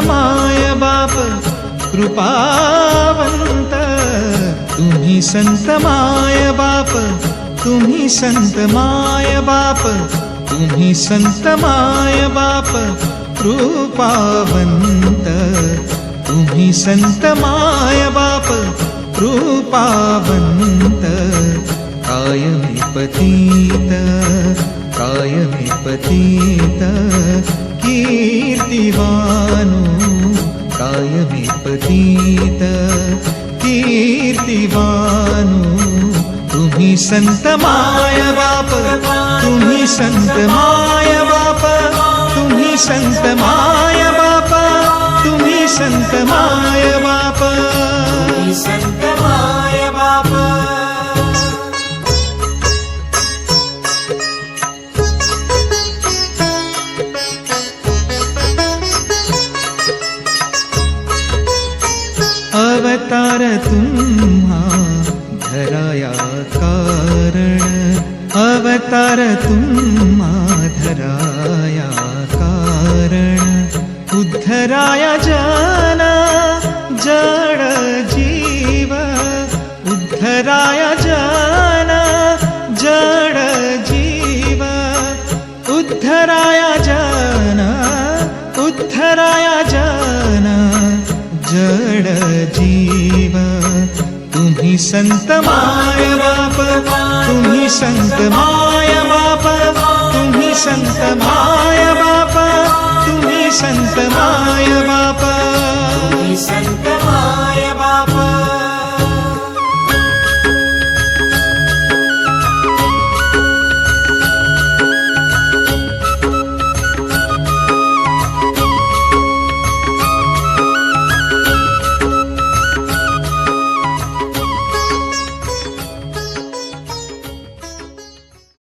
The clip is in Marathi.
माय बाप कृपावंत, तुम्ही संत माय बाप, तुम्ही संत माय बाप, तुम्ही संत माय बाप कृपावंत, तुम्ही संत माय बाप कृपावंत। कायमी पतित, कायमी पतित कीर्तिवानो, कायमी पतित कीर्तिवानो। तुम्ही संत माय बाप, तुम्ही संत माय बाप, तुम्ही संत माय बाप, तुम्ही संत माय बाप, तुम्ही संत माय बाप। अवतार तुम्हा धराया कारण, अवतार तुम्हा धराया कारण। उद्धराया जन जड जीव, उद्धराया जन जड जीव, उद्धराया जन, उद्धराया जन जड जीव। तुम्ही संत माय बाप, तुम्ही संत माय बाप, तुम्ही संत माय बाप, तुम्ही संत माय बाप।